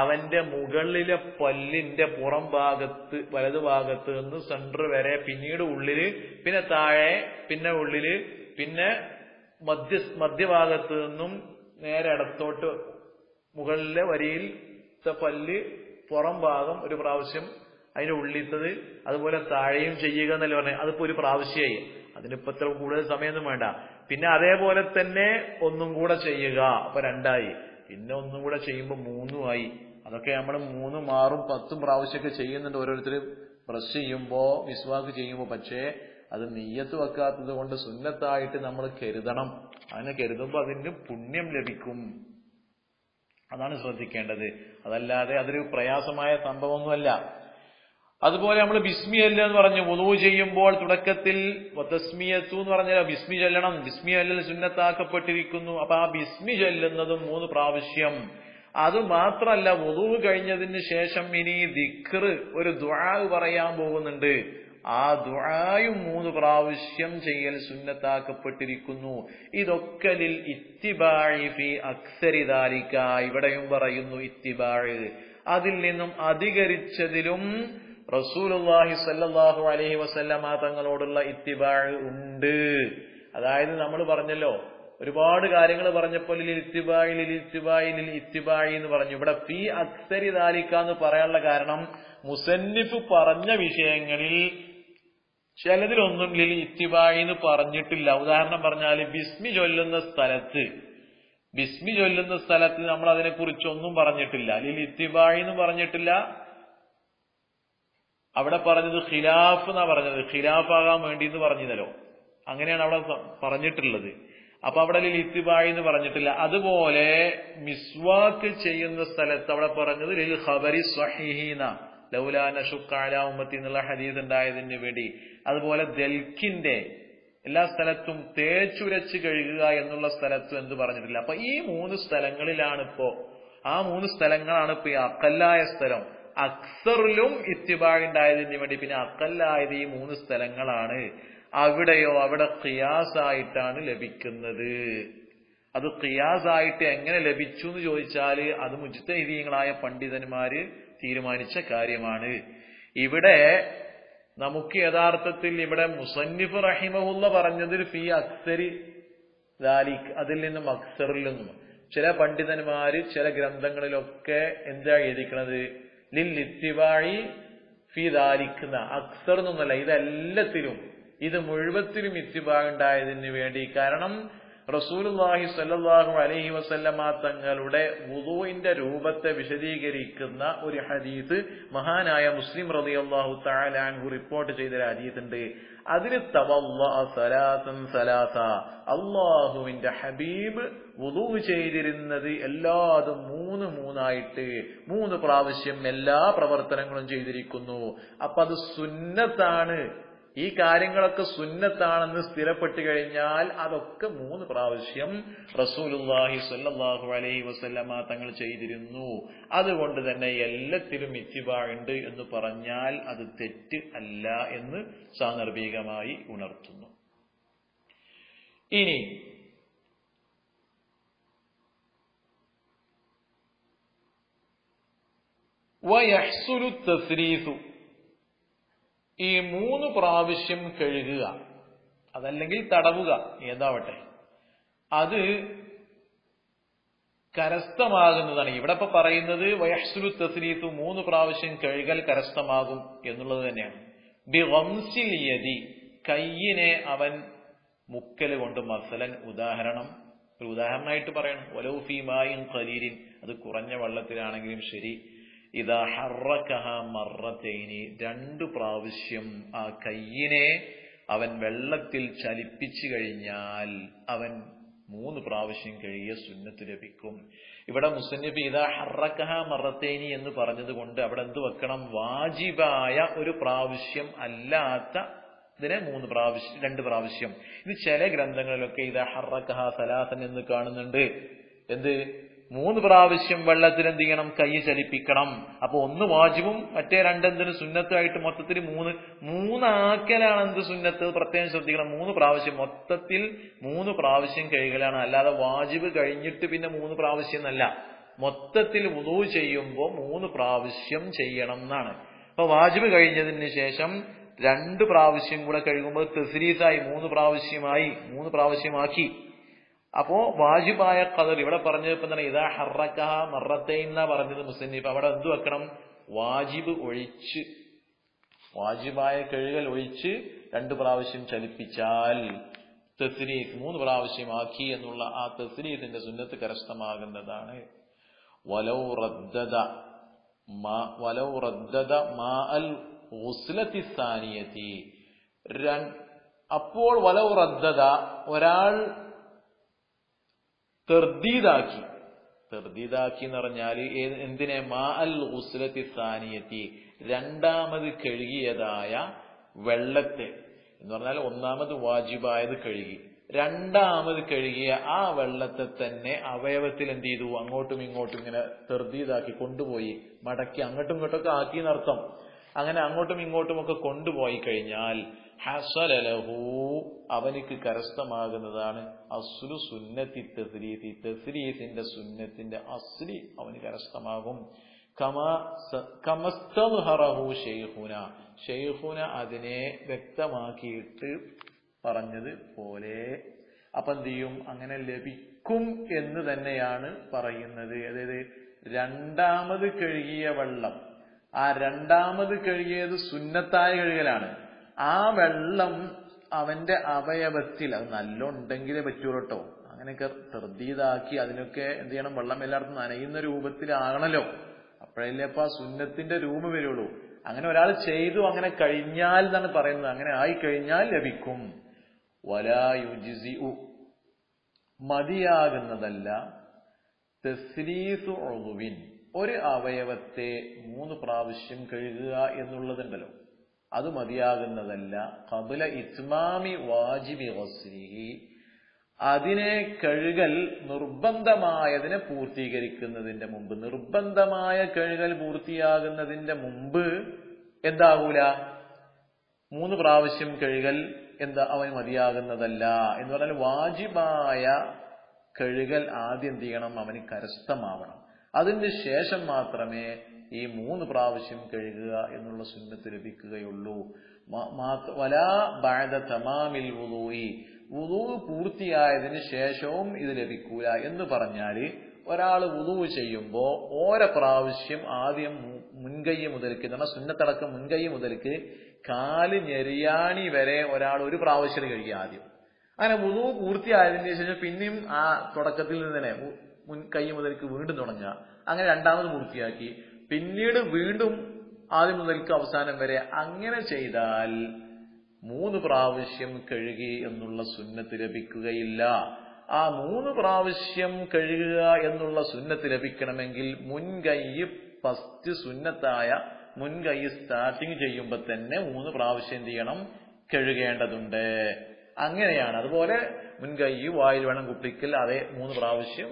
അവന്റെ മുകളിലെ പല്ലിന്റെ പുറം ഭാഗത്ത്, വലതു ഭാഗത്ത് നിന്ന് സെന്റർ വരെ, പിന്നീട് ഉള്ളില്, പിന്നെ താഴെ, പിന്നെ ഉള്ളില്, പിന്നെ മധ്യഭാഗത്ത് നിന്നും നേരെ ഇടത്തോട്ട് മുകളിലെ വരിയിലത്തെ പല്ല്, പുറം ഭാഗം 1 പ്രാവശ്യം, അതിന്റെ ഉള്ളിത്തത്, അതുപോലെ താഴെയും ചെയ്യുക എന്നല്ലേ പറഞ്ഞത്. അതിപ്പോ 1 പ്രാവശ്യമായി. അതിനിപ്പോ ഇത്ര കൂടുതൽ സമയമൊന്നും വേണ്ട. പിന്നെ അതേപോലെ തന്നെ ഒന്നും കൂടെ ചെയ്യുക, അപ്പൊ 2 ആയി. പിന്നെ ഒന്നും കൂടെ ചെയ്യുമ്പോ 3 ആയി. അതൊക്കെ നമ്മൾ 3, 6, 10 പ്രാവശ്യമൊക്കെ ചെയ്യുന്നുണ്ട് ഓരോരുത്തർ ബ്രഷ് ചെയ്യുമ്പോ, മിസ്വാക്ക് ചെയ്യുമ്പോ. പക്ഷേ അത് നിയ്യത്ത് വെക്കാത്തത് കൊണ്ട് സുന്നത്തായിട്ട് നമ്മൾ കരുതണം. അങ്ങനെ കരുതുമ്പോ അതിന് പുണ്യം ലഭിക്കും. അതാണ് ശ്രദ്ധിക്കേണ്ടത്. അതല്ലാതെ അതൊരു പ്രയാസമായ സംഭവമൊന്നുമല്ല. അതുപോലെ നമ്മൾ ബിസ്മി ചൊല്ലുക എന്ന് പറഞ്ഞു. വുളൂ ചെയ്യുമ്പോൾ തുടക്കത്തിൽ തസ്മിയത്തു എന്ന് പറഞ്ഞാൽ ബിസ്മി ചൊല്ലണം. ബിസ്മി ചൊല്ലൽ സുന്നത്താക്കപ്പെട്ടിരിക്കുന്നു. അപ്പൊ ആ ബിസ്മി ചൊല്ലുന്നതും 3 പ്രാവശ്യം. അത് മാത്രമല്ല, വുളൂ കഴിഞ്ഞതിന് ശേഷം ഇനി ദിക്ർ, ഒരു ദുആ പറയാൻ പോകുന്നുണ്ട്. ആ ദുആയും 3 പ്രാവശ്യം ചെയ്യൽ സുന്നത്താക്കപ്പെട്ടിരിക്കുന്നു. ഇതൊക്കെ ലിൽ ഇത്തിബാഇ ഫി അക്സരി ദാലിക, ഇവിടെയും പറയുന്നു ഇത്തിബാഇ, അതിൽ നിന്നും അധികരിച്ചതിലും റസൂലുള്ളാഹി സ്വല്ലല്ലാഹു അലൈഹി വസല്ലമ തങ്ങളോടുള്ള ഇത്തിബാഅ് ഉണ്ട്. അതായത് നമ്മൾ പറഞ്ഞല്ലോ, ഒരുപാട് കാര്യങ്ങൾ പറഞ്ഞപ്പോൾ ലിൽ ഇത്തിബാഇ എന്ന് പറഞ്ഞു. ഇവിടെ ഫി അക്സരി ദാലിക എന്ന് പറയാനുള്ള കാരണം, മുസന്നിഫ് പറഞ്ഞ വിഷയങ്ങളിൽ ചിലതിലൊന്നും ലിൽ ഇത്തിബാഇ എന്ന് പറഞ്ഞിട്ടില്ല. ഉദാഹരണം പറഞ്ഞാൽ ബിസ്മി ചൊല്ലുന്ന സ്ഥലത്ത് നമ്മൾ അതിനെ കുറിച്ചൊന്നും പറഞ്ഞിട്ടില്ല. ലിൽ ഇത്തിബാഇ എന്ന് പറഞ്ഞിട്ടില്ല. അവിടെ പറഞ്ഞത് ഖിലാഫ് എന്നാ പറഞ്ഞത്, ഖിലാഫാകാൻ വേണ്ടി എന്ന് പറഞ്ഞതല്ലോ. അങ്ങനെയാണ് അവിടെ പറഞ്ഞിട്ടുള്ളത്. അപ്പൊ അവിടെ ലിൽ ഇത്തിബാഇ എന്ന് പറഞ്ഞിട്ടില്ല. അതുപോലെ മിസ്വാക്ക് ചെയ്യുന്ന സ്ഥലത്ത് അവിടെ പറഞ്ഞത് ലിൽ ഖബരി സ്വഹീഹീന ലൗലാ നശുക്ക അലാ ഉമ്മത്തി എന്നുള്ള ഹദീസ് ഉണ്ടായതിന് വേണ്ടി. അതുപോലെ ദൽക്കിന്റെ എല്ലാ സ്ഥലത്തും തേച്ചുരച്ച് കഴുകുക എന്നുള്ള സ്ഥലത്തും എന്ത് പറഞ്ഞിട്ടില്ല. അപ്പൊ ഈ 3 സ്ഥലങ്ങളിലാണ് ആ 3 സ്ഥലങ്ങളാണ് ഈ അഖല്ലായ സ്ഥലം. അക്സറിലും ഇത്തിബാ ഉണ്ടായതിന് വേണ്ടി പിന്നെ അഖല്ലായത് ഈ 3 സ്ഥലങ്ങളാണ്. അവിടെ ഖിയാസായിട്ടാണ് ലഭിക്കുന്നത്. അത് ഖിയാസായിട്ട് എങ്ങനെ ലഭിച്ചു എന്ന് ചോദിച്ചാല് അത് മുജ്തഹിദീങ്ങളായ പണ്ഡിതന്മാര് തീരുമാനിച്ച കാര്യമാണ്. ഇവിടെ നമുക്ക് യഥാർത്ഥത്തിൽ ഇവിടെ മുസന്നിഫ് റഹിമഹുല്ല പറഞ്ഞത് ഫീ അക്സരി ദാലിക്, അതിൽ നിന്നും അക്സറിൽ നിന്നും. ചില പണ്ഡിതന്മാര് ചില ഗ്രന്ഥങ്ങളിലൊക്കെ എന്താ എഴുതിക്കണത് ലിൽ ഇത്തിബാഇ ഫീ ദാലിക്, അക്സർ എന്നൊന്നല്ല, ഇതെല്ലാത്തിലും ഇത് മുഴുവത്തിലും ഇത്തിബാ ഉണ്ടായതിന് വേണ്ടി. കാരണം റസൂലുള്ളാഹി സ്വല്ലല്ലാഹു അലൈഹി വസല്ലമ തങ്ങളുടെ വുളൂഇന്റെ രൂപത്തെ വിശദീകരിക്കുന്ന ഒരു ഹദീസ് മഹാനായ മുസ്ലിം റളിയല്ലാഹു തആല അൻഹു റിപ്പോർട്ട് ചെയ്ത ഒരു ഹദീസ് ഉണ്ട്. അതിന് തവല്ലഅ സലാസൻ സലാസ, അല്ലാഹുവിന്റെ ഹബീബ് വുളൂ ചെയ്തിരുന്നത് എല്ലാതും 3 3 പ്രാവശ്യം എല്ലാ പ്രവർത്തനങ്ങളും ചെയ്തിരിക്കുന്നു. അപ്പൊ അത് സുന്നത്താണ്. ഈ കാര്യങ്ങളൊക്കെ സുന്നത്താണെന്ന് സ്ഥിരപ്പെട്ടു കഴിഞ്ഞാൽ അതൊക്കെ 3 പ്രാവശ്യം റസൂലുള്ളാഹി സ്വല്ലല്ലാഹു അലൈഹി വസല്ലമ തങ്ങൾ ചെയ്തിരുന്നു. അതുകൊണ്ട് തന്നെ എല്ലാത്തിലും ഇത്തിബാ ഉണ്ട് എന്ന് പറഞ്ഞാൽ അത് തെറ്റ് അല്ല എന്ന് സാന്ദർഭികമായി ഉണർത്തുന്നു. ഇനി വയഹ്സുലു തസ്രീഫു, ഈ 3 പ്രാവശ്യം കഴുകുക അതല്ലെങ്കിൽ തടവുക ഏതാവട്ടെ, അത് കരസ്ഥമാകുന്നതാണ്. ഇവിടെ ഇപ്പൊ പറയുന്നത് വയഹ്സുലു തസ്രീഫു 3 പ്രാവശ്യം കഴുകൽ കരസ്ഥമാകും എന്നുള്ളത് തന്നെയാണ്. ബിഗംസിൽ യദി, കയ്യിനെ അവൻ മുക്കൽ കൊണ്ട്. മസലൻ, ഒരു ഉദാഹരണമായിട്ട് പറയണം. വലൗ ഫീ മാഇൻ ഖലീലിൻ, അത് കുറഞ്ഞ വെള്ളത്തിലാണെങ്കിലും ശരി. ഇദാ ഹറക്കഹ മറത്തൈനി, 2 പ്രാവശ്യം ആ കയ്യിനെ അവൻ വെള്ളത്തിൽ ചലിപ്പിച്ചു കഴിഞ്ഞാൽ അവൻ 3 പ്രാവശ്യം കഴുകിയ സുന്നത്ത് ലഭിക്കും. ഇവിടെ മുസന്നിഫ് ഇദാ ഹറക്കഹ മറത്തൈനി എന്ന് പറഞ്ഞത് കൊണ്ട് അവിടെ എന്ത് വെക്കണം? വാജിബായ ഒരു പ്രാവശ്യം അല്ലാത്ത ഇതിനെ 2 പ്രാവശ്യം. ഇത് ചില ഗ്രന്ഥങ്ങളിലൊക്കെ ഇദാ ഹറക്കഹ സലാസൻ എന്ന് കാണുന്നുണ്ട്. എന്ത് 3 പ്രാവശ്യം വെള്ളത്തിൽ എന്ത് ചെയ്യണം? കൈ ചലിപ്പിക്കണം. അപ്പൊ 1 വാജിബും മറ്റേ 2 എന്തിന് സുന്നത്തായിട്ട് മൊത്തത്തിൽ 3 ആക്കലാണ് എന്ത് സുന്നത്ത്? പ്രത്യേകം ശ്രദ്ധിക്കണം. 3 പ്രാവശ്യം മൊത്തത്തിൽ 3 പ്രാവശ്യം കഴുകലാണ്. അല്ലാതെ വാജിബ് കഴിഞ്ഞിട്ട് പിന്നെ 3 പ്രാവശ്യം എന്നല്ല. മൊത്തത്തിൽ വുളൂ ചെയ്യുമ്പോൾ 3 പ്രാവശ്യം ചെയ്യണം എന്നാണ്. അപ്പൊ വാജിബ് കഴിഞ്ഞതിന് ശേഷം 2 പ്രാവശ്യം കൂടെ കഴുകുമ്പോൾ തസ്രീസായി 3 പ്രാവശ്യമാക്കി. അപ്പോ വാജിബായ ഖദർ ഇവിടെ പറഞ്ഞത് ഇപ്പൊ എന്താണ്? ഇദാ ഹറക്കഹ മറത്തൈൻ എന്നാ പറഞ്ഞത് മുസന്നിഫ്. അവിടെ എന്ത് വെക്കണം? വാജിബ് ഒഴിച്ച്, വാജിബായ കഴുകൽ ഒഴിച്ച് 2 പ്രാവശ്യം ചലിപ്പിച്ചാൽ തസ്രീഫ് 3 പ്രാവശ്യമാക്കി എന്നുള്ള ആ തസ്രീഫിന്റെ സുന്നത്ത് കരസ്ഥമാകുന്നതാണ്. വലൗ റദ്ദദ മാഅൽ ഗുസ്ലത്തി സാനിയതി, അപ്പോൾ വലൗ റദ്ദദ, ഒരാൾ തെർദീദാക്കി എന്ന് പറഞ്ഞാല് എന്തിനെ? മാഅൽ ഗുസ്ലത്തി സാനിയത്തി, 2ാമത് കഴുകിയതായ വെള്ളത്തെ എന്ന് പറഞ്ഞാൽ 1ാമത് വാജിബായത് കഴുകി, 2ാമത് കഴുകിയ ആ വെള്ളത്തെ തന്നെ അവയവത്തിൽ എന്ത് ചെയ്തു? അങ്ങോട്ടും ഇങ്ങോട്ടും ഇങ്ങനെ തെർദീദാക്കി കൊണ്ടുപോയി, മടക്കി അങ്ങോട്ടും ഇങ്ങോട്ടൊക്കെ ആക്കി എന്നർത്ഥം. അങ്ങനെ അങ്ങോട്ടും ഇങ്ങോട്ടും ഒക്കെ കൊണ്ടുപോയി കഴിഞ്ഞാൽ ഹസല ലഹു, അവനിക്ക് കരസ്ഥമാകുന്നതാണ് അസ്ലു സുന്നത്തി തസ്രീഫി, തസ്രീഫിന്റെ സുന്നത്തിന്റെ അസ്ലി അവന് കരസ്ഥമാകും. കമസ്തദ്ഹറഹു ഷെയ്ഖുന അതിനെ വ്യക്തമാക്കിയിട്ട് പറഞ്ഞത് പോലെ. അപ്പൊ എന്ത് ചെയ്യും? അങ്ങനെ ലഭിക്കും എന്ന് തന്നെയാണ് പറയുന്നത്. അതായത് 2ാമത് കഴുകിയ വെള്ളം, ആ 2ാമത് കഴുകിയത് സുന്നത്തായ കഴുകലാണ്. ആ വെള്ളം അവന്റെ അവയവത്തിൽ, അത് നല്ല ഉണ്ടെങ്കിലേ പറ്റൂള്ളൂ കേട്ടോ. അങ്ങനെയൊക്കെ തെർദീദാക്കി അതിനൊക്കെ എന്ത് ചെയ്യണം? വെള്ളം എല്ലായിടത്തും നനയുന്ന രൂപത്തിലാകണല്ലോ, അപ്പോഴല്ലേ അപ്പൊ ആ സുന്നത്തിന്റെ രൂപം വരുള്ളൂ. അങ്ങനെ ഒരാൾ ചെയ്തു, അങ്ങനെ കഴിഞ്ഞാൽ എന്നാണ് പറയുന്നത്. അങ്ങനെ ആയിക്കഴിഞ്ഞാൽ ലഭിക്കും. വലാ യുജ്സിഉ, മതിയാകുന്നതല്ല. തസ്രീസു ഉളുവിൻ, ഒരു അവയവത്തെ 3 പ്രാവശ്യം കഴുകുക എന്നുള്ളതുണ്ടല്ലോ. അത് മതിയാകുന്നതല്ല. ഖബ്ല ഇത്മാമി വാജിബി ഗസ്ലിഹി, അതിനെ കഴുകൽ നിർബന്ധമായതിനെ പൂർത്തീകരിക്കുന്നതിന്റെ മുമ്പ്, നിർബന്ധമായ കഴുകൽ പൂർത്തിയാകുന്നതിന്റെ മുമ്പ് എന്താകൂല, 3 പ്രാവശ്യം കഴുകൽ അവന് മതിയാകുന്നതല്ല. എന്ന് പറഞ്ഞാൽ വാജിബായ കഴുകൽ ആദ്യം എന്ത് ചെയ്യണം, അവന് കരസ്ഥമാവണം. അതിന് ശേഷം മാത്രമേ ഈ 3 പ്രാവശ്യം കഴുകുക എന്നുള്ള സുന്നത്ത് ലഭിക്കുകയുള്ളൂ. വലാ ബഅദ തമാമിൽ വുളൂഇ, വുളൂ പൂർത്തിയായതിന് ശേഷവും ഇത് ലഭിക്കൂല. എന്ന് പറഞ്ഞാല് ഒരാൾ വുളൂ ചെയ്യുമ്പോ ഓരോ പ്രാവശ്യം ആദ്യം മുൻകൈ മുതൽക്ക്, നമ്മുടെ സുന്നത്തടക്കം മുൻകൈ മുതൽക്ക് കാല് ഞെരിയാണി വരെ ഒരാൾ ഒരു പ്രാവശ്യം കഴുകി ആദ്യം. അങ്ങനെ വുളൂ പൂർത്തിയായതിന് ശേഷം പിന്നെയും ആ തുടക്കത്തിൽ നിന്ന് തന്നെ മുൻകൈ മുതൽക്ക് വീണ്ടും തുടങ്ങുക. അങ്ങനെ രണ്ടാമത് പൂർത്തിയാക്കി പിന്നീട് വീണ്ടും ആദ്യം മുതൽക്ക് അവസാനം വരെ അങ്ങനെ ചെയ്താൽ 3 പ്രാവശ്യം കഴുകി എന്നുള്ള സുന്നത്ത് ലഭിക്കുകയില്ല. ആ 3 പ്രാവശ്യം കഴുകുക എന്നുള്ള സുന്നത്ത് ലഭിക്കണമെങ്കിൽ മുൻകൈ ഫസ്റ്റ് സുന്നത്തായ മുൻകൈ സ്റ്റാർട്ടിങ് ചെയ്യുമ്പോൾ തന്നെ 3 പ്രാവശ്യം എന്ത് ചെയ്യണം, കഴുകേണ്ടതുണ്ട്. അങ്ങനെയാണ്. അതുപോലെ മുൻകൈ വായിൽ വേണം കുപ്പിക്കൽ, അതേ 3 പ്രാവശ്യം.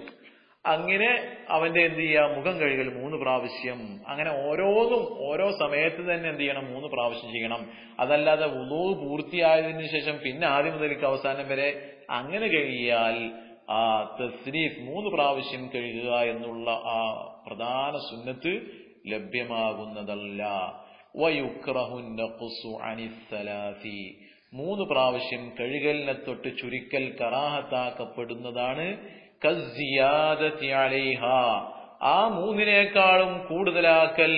അങ്ങനെ അവന്റെ എന്ത് ചെയ്യുക, മുഖം കഴുകൽ 3 പ്രാവശ്യം. അങ്ങനെ ഓരോന്നും ഓരോ സമയത്ത് തന്നെ എന്ത് ചെയ്യണം, 3 പ്രാവശ്യം ചെയ്യണം. അതല്ലാതെ വുളൂ പൂർത്തിയായതിനു ശേഷം പിന്നെ ആദ്യം മുതൽക്ക് അവസാനം വരെ അങ്ങനെ കഴുകിയാൽ ആ തസ്രീഫ് 3 പ്രാവശ്യം കഴുകുക എന്നുള്ള ആ പ്രധാന സുന്നത്ത് ലഭ്യമാകുന്നതല്ല. വയുക്റഹു നഖ്സു അനിസ്സലാസി, 3 പ്രാവശ്യം കഴുകലിനെ തൊട്ട് ചുരുക്കൽ കറാഹത്താക്കപ്പെടുന്നതാണ്. കസ്സിയാദതി അലൈഹാ, ആ 3നേക്കാളും കൂടുതലാക്കൽ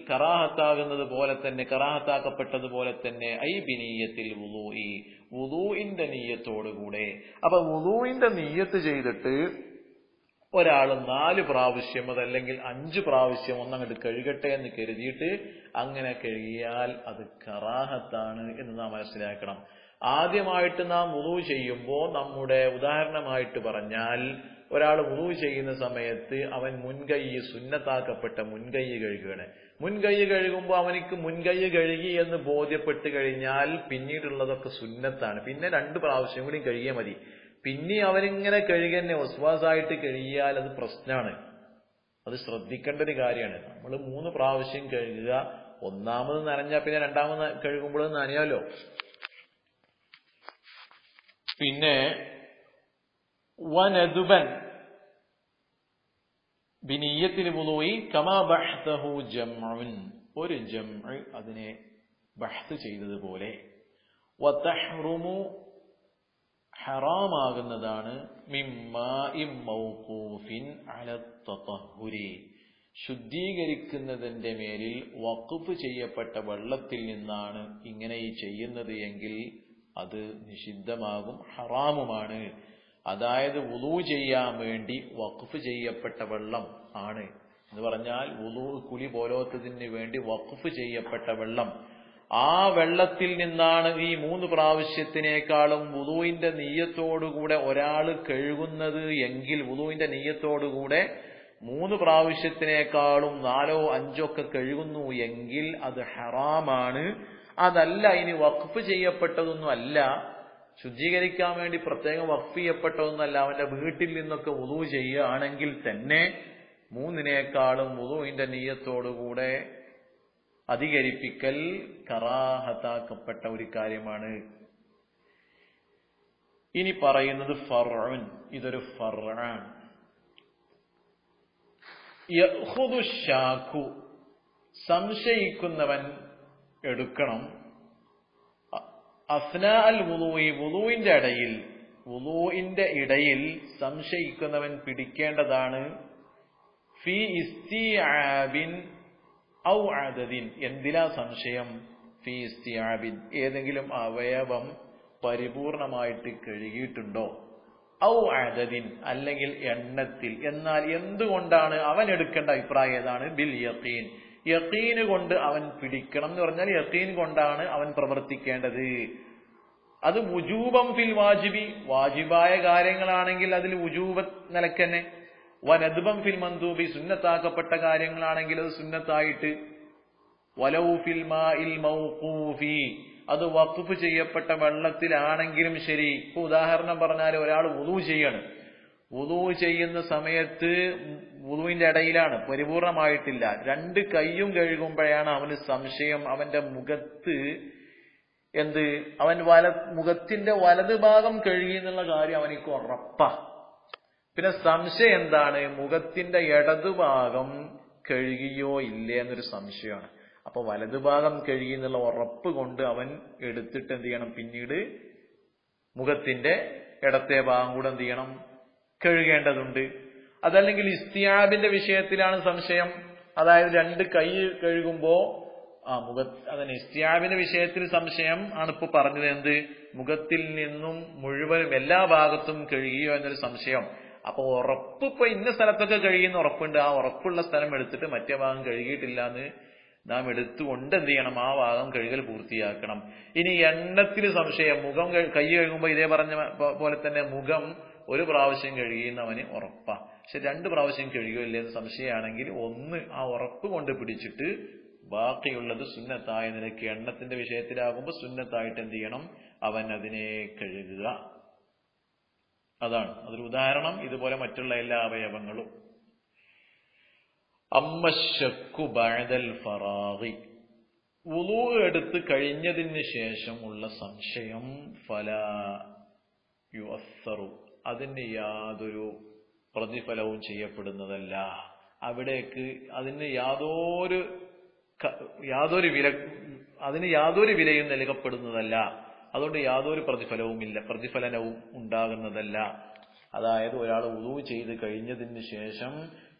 കറാഹത്താകുന്നത് പോലെ തന്നെ, കറാഹത്താക്കപ്പെട്ടതുപോലെ തന്നെ. ഐ ബിനിയത്തിൽ വുളൂഇ, വുളൂഇന്റെ നിയ്യത്തോടുകൂടെ. അപ്പൊ വുളൂഇന്റെ നിയ്യത്ത് ചെയ്തിട്ട് ഒരാൾ 4 പ്രാവശ്യം അതല്ലെങ്കിൽ 5 പ്രാവശ്യം ഒന്നങ്ങോട്ട് കഴുകട്ടെ എന്ന് കരുതിയിട്ട് അങ്ങനെ കഴുകിയാൽ അത് കറാഹത്താണ് എന്ന് നാം മനസ്സിലാക്കണം. ആദ്യമായിട്ട് നാം വുളൂ ചെയ്യുമ്പോൾ നമ്മുടെ ഉദാഹരണമായിട്ട് പറഞ്ഞാൽ ഒരാൾ വുളൂ ചെയ്യുന്ന സമയത്ത് അവൻ മുൻകൈ സുന്നത്താക്കപ്പെട്ട മുൻകൈ കഴുകുകയാണ്. മുൻകൈ കഴുകുമ്പോൾ അവനിക്ക് മുൻകൈ കഴുകി എന്ന് ബോധ്യപ്പെട്ട് കഴിഞ്ഞാൽ പിന്നീടുള്ളതൊക്കെ സുന്നത്താണ്. പിന്നെ 2 പ്രാവശ്യം കൂടി കഴുകിയാൽ മതി. പിന്നെ അവനിങ്ങനെ കഴുകന്നെ വസ്വാസായിട്ട് കഴുകിയാൽ അത് പ്രശ്നമാണ്. അത് ശ്രദ്ധിക്കേണ്ട ഒരു കാര്യമാണ്. നമ്മൾ 3 പ്രാവശ്യം കഴുകുക, ഒന്നാമത് നനഞ്ഞാൽ പിന്നെ രണ്ടാമത് കഴുകുമ്പോൾ നനയാലോ. പിന്നെ വനദുബൻ ബിനിയ്യത്തിൽ വുളൂഇ കമാ ബഹ്തഹു ജംഉൻ, ഒരു ജംഉ അതിനെ ബഹ്ത് ചെയ്തതുപോലെ. വതഹ്റുമു, ഹറാമാകുന്നതാണ്. മിമ്മാഇൻ മൗഖൂഫിൻ അല തതഹുരി, ശുദ്ധീകരിക്കുന്നതിന്റെ മേലിൽ വഖഫ് ചെയ്യപ്പെട്ട വെള്ളത്തിൽ നിന്നാണ് ഇങ്ങനെ ഈ ചെയ്യുന്നത് എങ്കിൽ അത് നിഷിദ്ധമാകും, ഹറാമുമാണ്. അതായത് വുളൂ ചെയ്യാൻ വേണ്ടി വഖഫ് ചെയ്യപ്പെട്ട വെള്ളം ആണ് എന്ന് പറഞ്ഞാൽ വുളൂ കുളി പോലോത്തതിന് വേണ്ടി വഖഫ് ചെയ്യപ്പെട്ട വെള്ളം, ആ വെള്ളത്തിൽ നിന്നാണ് ഈ 3 പ്രാവശ്യത്തിനേക്കാളും വുളൂഇന്റെ നിയ്യത്തോടുകൂടെ ഒരാൾ കഴുകുന്നത് എങ്കിൽ, വുളൂഇന്റെ നിയ്യത്തോടുകൂടെ 3 പ്രാവശ്യത്തിനേക്കാളും 4ഓ 5ഓ ഒക്കെ കഴുകുന്നു എങ്കിൽ അത് ഹറാമാണ്. അതല്ല, ഇനി വഖഫ് ചെയ്യപ്പെട്ടതൊന്നും അല്ല, ശുദ്ധീകരിക്കാൻ വേണ്ടി പ്രത്യേകം വഖഫ് ചെയ്യപ്പെട്ടതൊന്നല്ല, അവന്റെ വീട്ടിൽ നിന്നൊക്കെ വുളൂ ചെയ്യുകയാണെങ്കിൽ തന്നെ 3നേക്കാളും വുളൂഇന്റെ നിയ്യത്തോടുകൂടെ അധികരിപ്പിക്കൽ കറാഹത്താക്കപ്പെട്ട ഒരു കാര്യമാണ്. ഇനി പറയുന്നത് ഫർഉൻ, ഇതൊരു ഫർആണ്. യഖുദു ശാക്കു, സംശയിക്കുന്നവൻ എടുക്കണം. അസ്നാ അൽ വുളൂഇ, വുളൂഇന്റെ ഇടയിൽ സംശയിക്കുന്നവൻ പിടിക്കേണ്ടതാണ്. ഫി ഇസ്തിആബിൻ ഔ അദദിൻ, എന്തിലാ സംശയം? ഫി ഇസ്തിആബിൻ, ഏതെങ്കിലും അവയവം പരിപൂർണമായിട്ട് കഴുകിയിട്ടുണ്ടോ? ഔ അദദിൻ, അല്ലെങ്കിൽ എണ്ണത്തിൽ. എന്നാൽ എന്തുകൊണ്ടാണ് അവൻ എടുക്കേണ്ട അഭിപ്രായം ഏതാണ്? ബിൽ യഖീൻ, യഖീന് കൊണ്ട് അവൻ പിടിക്കണം എന്ന് പറഞ്ഞാൽ യഖീൻ കൊണ്ടാണ് അവൻ പ്രവർത്തിക്കേണ്ടത്. അത് വുജൂബം ഫിൽ വാജിബി, വാജിബായ കാര്യങ്ങളാണെങ്കിൽ അതിൽ വുജൂബത്ത് നിലക്കന്നെ. വനദ്ബം ഫിൽ മന്ദൂബി, സുന്നത്താക്കപ്പെട്ട കാര്യങ്ങളാണെങ്കിൽ അത് സുന്നത്തായിട്ട്. വലൗ ഫിൽ മാഇൽ മൗഖൂഫി, അത് വഖഫ് ചെയ്യപ്പെട്ട വെള്ളത്തിലാണെങ്കിലും ശരി. ഇപ്പൊ ഉദാഹരണം പറഞ്ഞാൽ ഒരാൾ വുളൂ ചെയ്യാണ്, വുളൂ ചെയ്യുന്ന സമയത്ത് വുളൂവിന്റെ ഇടയിലാണ്, പരിപൂർണമായിട്ടില്ല. രണ്ട് കൈയും കഴുകുമ്പോഴാണ് അവന് സംശയം, അവന്റെ മുഖത്ത് അവൻ മുഖത്തിന്റെ വലത് ഭാഗം കഴുകി എന്നുള്ള കാര്യം അവനിക്ക് ഉറപ്പാ. പിന്നെ സംശയം എന്താണ്, മുഖത്തിന്റെ ഇടതുഭാഗം കഴുകിയോ ഇല്ലേ എന്നൊരു സംശയമാണ്. അപ്പൊ വലതുഭാഗം കഴുകി എന്നുള്ള ഉറപ്പ് കൊണ്ട് അവൻ എടുത്തിട്ട് എന്ത് ചെയ്യണം, പിന്നീട് മുഖത്തിന്റെ ഇടത്തെ ഭാഗം കൂടെ എന്ത് ചെയ്യണം, കഴുകേണ്ടതുണ്ട്. അതല്ലെങ്കിൽ ഇസ്തിയാബിന്റെ വിഷയത്തിലാണ് സംശയം, അതായത് രണ്ട് കൈ കഴുകുമ്പോ അതന്നെ ഇസ്തിയാബിന്റെ വിഷയത്തിൽ സംശയം ആണ് ഇപ്പൊ പറഞ്ഞത്. മുഖത്തിൽ നിന്നും മുഴുവനും എല്ലാ ഭാഗത്തും കഴുകിയോ എന്നൊരു സംശയം. അപ്പൊ ഉറപ്പ് ഇപ്പൊ ഇന്ന സ്ഥലത്തൊക്കെ കഴുകിയെന്ന് ഉറപ്പുണ്ട്, ആ ഉറപ്പുള്ള സ്ഥലം എടുത്തിട്ട് മറ്റേ ഭാഗം കഴുകിയിട്ടില്ല എന്ന് നാം എടുത്തുകൊണ്ട് എന്ത് ചെയ്യണം, ആ ഭാഗം കഴുകൽ പൂർത്തിയാക്കണം. ഇനി എണ്ണത്തിൽ സംശയം, മുഖം കൈ കഴുകുമ്പോ ഇതേ പറഞ്ഞ പോലെ തന്നെ മുഖം ഒരു പ്രാവശ്യം കഴുകിയെന്ന് അവന് ഉറപ്പാ, പക്ഷെ 2 പ്രാവശ്യം കഴുകിയോ ഇല്ലെന്ന് സംശയമാണെങ്കിൽ ഒന്ന് ആ ഉറപ്പ് കൊണ്ട് പിടിച്ചിട്ട് ബാക്കിയുള്ളത് സുന്നത്തായ നിലയ്ക്ക്, എണ്ണത്തിന്റെ വിഷയത്തിലാകുമ്പോ സുന്നത്തായിട്ട് എന്ത് ചെയ്യണം, അവൻ അതിനെ കഴുകുക. അതാണ് അതൊരു ഉദാഹരണം. ഇതുപോലെ മറ്റുള്ള എല്ലാ അവയവങ്ങളും. അമ്മശക്കു ബഅദൽ ഫറാഗി, വുളൂ എടുത്ത് കഴിഞ്ഞതിന് ശേഷം ഉള്ള സംശയം, ഫലാ യുഅസ്സറു, അതിന് യാതൊരു പ്രതിഫലവും ചെയ്യപ്പെടുന്നതല്ല. അവിടേക്ക് അതിന് യാതൊരു വിലയും നൽകപ്പെടുന്നതല്ല. അതുകൊണ്ട് യാതൊരു പ്രതിഫലനവും ഉണ്ടാകുന്നതല്ല. അതായത് ഒരാൾ വുളൂ ചെയ്ത് കഴിഞ്ഞതിന് ശേഷം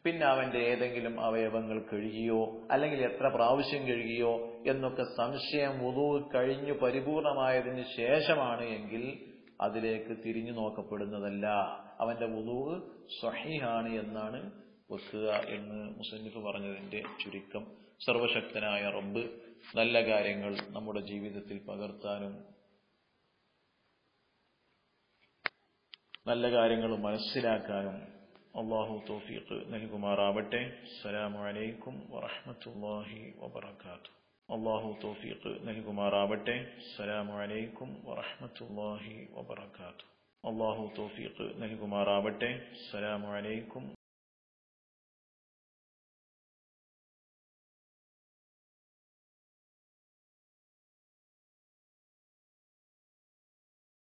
പിന്നെ അവന്റെ ഏതെങ്കിലും അവയവങ്ങൾ കഴുകിയോ അല്ലെങ്കിൽ എത്ര പ്രാവശ്യം കഴുകിയോ എന്നൊക്കെ സംശയം വുളൂ കഴിഞ്ഞു പരിപൂർണമായതിന് ശേഷമാണ് എങ്കിൽ അതിലേക്ക് തിരിഞ്ഞു നോക്കപ്പെടുന്നതല്ല. അവന്റെ വുളൂ സ്വഹീഹാണ് എന്നാണ് വെക്കുക എന്ന് മുസന്നിഫ് പറഞ്ഞതിന്റെ ചുരുക്കം. സർവശക്തനായ റബ്ബ് നല്ല കാര്യങ്ങൾ നമ്മുടെ ജീവിതത്തിൽ പകർത്താനും നല്ല കാര്യങ്ങൾ മനസ്സിലാക്കാനും അല്ലാഹു തൗഫീഖ് നൽകുമാറാവട്ടെ. അസ്സലാമു അലൈക്കും വറഹ്മത്തുള്ളാഹി വബറകാതുഹു. അല്ലാഹു തൗഫീഖ് നൽകുമാറാവട്ടെ. അസ്സലാമു അലൈക്കും വറഹ്മത്തുള്ളാഹി വബറകാതുഹു. അല്ലാഹു തൗഫീഖ് നൽകുമാറാവട്ടെ. അസ്സലാമു അലൈക്കും